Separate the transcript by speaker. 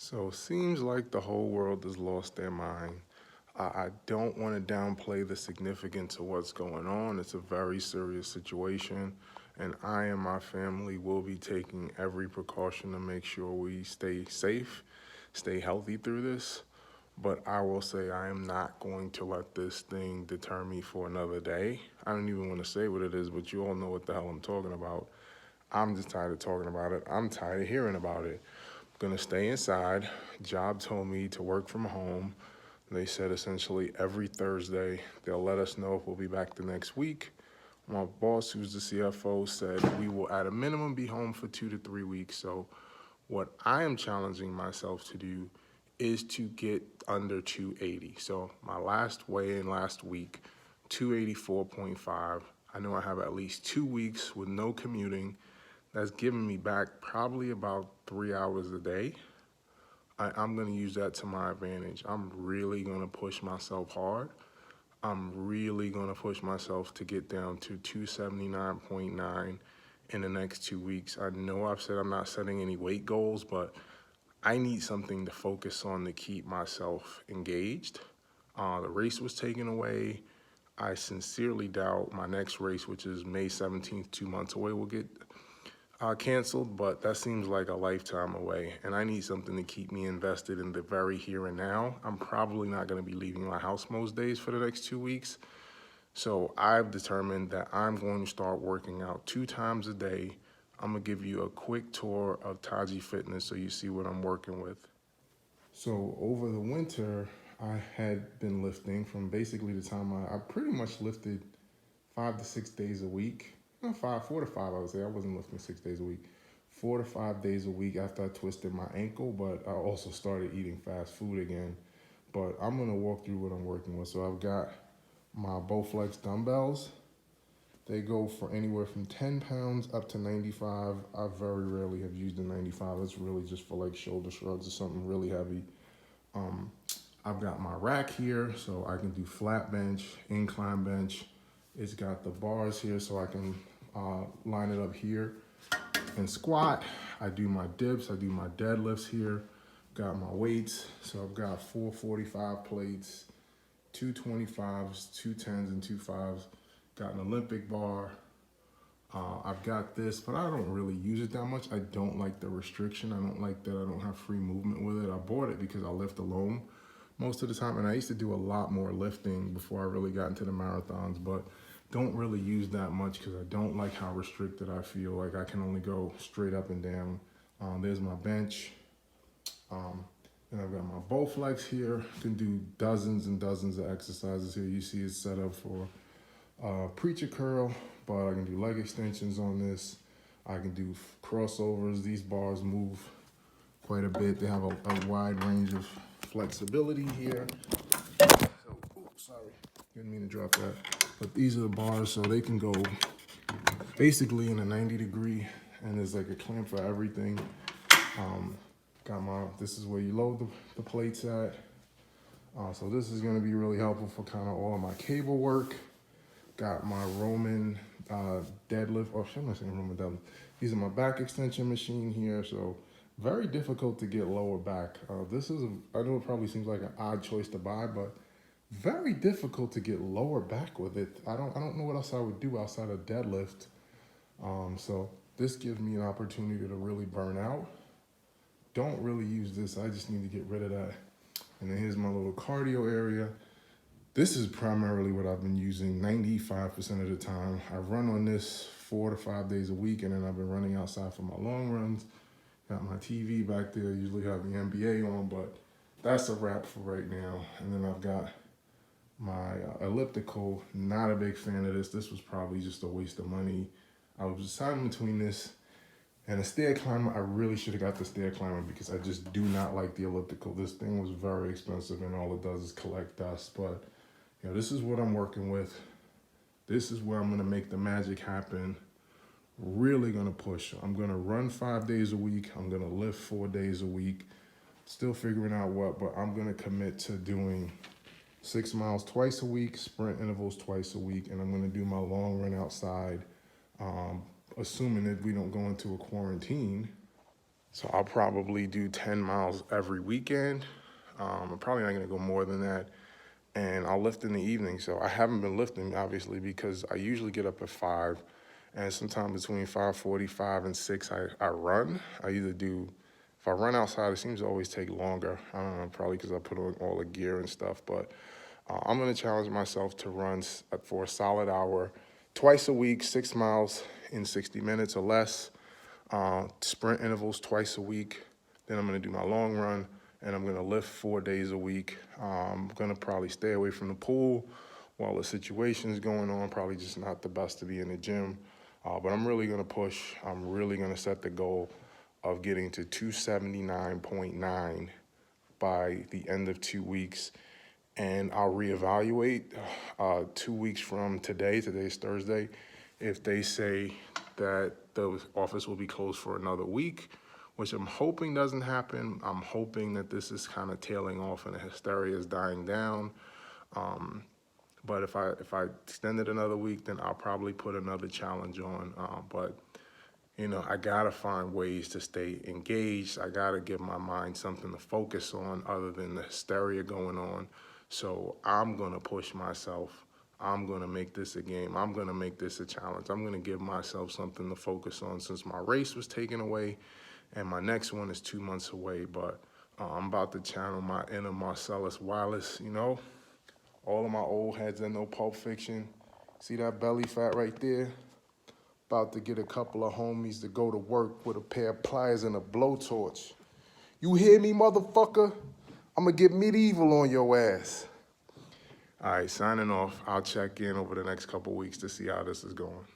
Speaker 1: So it seems like the whole world has lost their mind. I don't want to downplay the significance of what's going on. It's a very serious situation, and I and my family will be taking every precaution to make sure we stay safe, stay healthy through this. But I will say I am not going to let this thing deter me for another day. I don't even want to say what it is, but you all know what the hell I'm talking about. I'm just tired of talking about it. I'm tired of hearing about it. I'm gonna stay inside. Job told me to work from home. They said essentially every Thursday they'll let us know if we'll be back the next week. My boss, who's the CFO, said we will at a minimum be home for 2 to 3 weeks. So what I am challenging myself to do is to get under 280. So my last weigh-in last week, 284.5. I know I have at least 2 weeks with no commuting. That's giving me back probably about 3 hours a day. I'm going to use that to my advantage. I'm really going to push myself hard. I'm really going to push myself to get down to 279.9 in the next 2 weeks. I know I've said I'm not setting any weight goals, but I need something to focus on to keep myself engaged. The race was taken away. I sincerely doubt my next race, which is May 17th, 2 months away, will get canceled, but that seems like a lifetime away, and I need something to keep me invested in the very here and now. I'm probably not going to be leaving my house most days for the next 2 weeks, so I've determined that I'm going to start working out 2 times a day. I'm going to give you a quick tour of Taji Fitness so you see what I'm working with. So over the winter, I had been lifting from basically the time I pretty much lifted 5 to 6 days a week. No, 4 to 5, I would say. I wasn't lifting 6 days a week. 4 to 5 days a week after I twisted my ankle, but I also started eating fast food again. But I'm gonna walk through what I'm working with. So I've got my Bowflex dumbbells. They go for anywhere from 10 pounds up to 95. I very rarely have used a 95. It's really just for like shoulder shrugs or something really heavy. Um, I've got my rack here, so I can do flat bench, incline bench. It's got the bars here, so I can line it up here and squat. I do my dips, I do my deadlifts here. Got my weights, so I've got 445 plates, 225s, 210s, and 25s. Got an Olympic bar. I've got this, but I don't really use it that much. I don't like the restriction. I don't like that I don't have free movement with it. I bought it because I lift alone most of the time, and I used to do a lot more lifting before I really got into the marathons, but don't really use that much because I don't like how restricted I feel. Like I can only go straight up and down. There's my bench. And I've got my Bowflex here. Can do dozens and dozens of exercises here. You see it's set up for preacher curl, but I can do leg extensions on this. I can do crossovers. These bars move quite a bit. They have a wide range of flexibility here. So, sorry, didn't mean to drop that. But these are the bars, so they can go basically in a 90-degree, and there's like a clamp for everything. This is where you load the plates at. So this is gonna be really helpful for kind of all of my cable work. Got my Roman deadlift, or I'm not saying Roman deadlift. These are my back extension machine here, so very difficult to get lower back. I know it probably seems like an odd choice to buy, but very difficult to get lower back with it. I don't know what else I would do outside of deadlift. So this gives me an opportunity to really burn out. Don't really use this. I just need to get rid of that. And then here's my little cardio area. This is primarily what I've been using 95% of the time. I run on this 4 to 5 days a week, and then I've been running outside for my long runs. Got my TV back there, usually have the NBA on, but that's a wrap for right now. And then I've got my elliptical. Not a big fan of this. This was probably just a waste of money. I was deciding between this and a stair climber. I really should have got the stair climber because I just do not like the elliptical. This thing was very expensive, and all it does is collect dust. But you know, this is what I'm working with. This is where I'm gonna make the magic happen. Really gonna push. I'm gonna run 5 days a week. I'm gonna lift 4 days a week. Still figuring out what, but I'm gonna commit to doing 6 miles twice a week, sprint intervals twice a week, and I'm gonna do my long run outside, assuming that we don't go into a quarantine. So I'll probably do 10 miles every weekend. I'm probably not gonna go more than that. And I'll lift in the evening. So I haven't been lifting, obviously, because I usually get up at 5, and sometime between 5:45 and 6, I run. I either do, if I run outside, it seems to always take longer. I don't know, probably because I put on all the gear and stuff, but I'm gonna challenge myself to run for a solid hour, twice a week, 6 miles in 60 minutes or less, sprint intervals twice a week. Then I'm gonna do my long run, and I'm gonna lift 4 days a week. I'm gonna probably stay away from the pool while the situation's going on. Probably just not the best to be in the gym, but I'm really gonna push. I'm really gonna set the goal of getting to 279.9 by the end of 2 weeks, and I'll reevaluate 2 weeks from today. Today's Thursday. If they say that the office will be closed for another week, which I'm hoping doesn't happen. I'm hoping that this is kind of tailing off and the hysteria is dying down. But if I extend it another week, then I'll probably put another challenge on. But you know, I gotta find ways to stay engaged. I gotta give my mind something to focus on other than the hysteria going on. So I'm gonna push myself. I'm gonna make this a game. I'm gonna make this a challenge. I'm gonna give myself something to focus on since my race was taken away and my next one is 2 months away. But I'm about to channel my inner Marcellus Wallace, you know? All of my old heads that know Pulp Fiction. See that belly fat right there? About to get a couple of homies to go to work with a pair of pliers and a blowtorch. You hear me, motherfucker? I'm gonna get medieval on your ass. All right, signing off. I'll check in over the next couple weeks to see how this is going.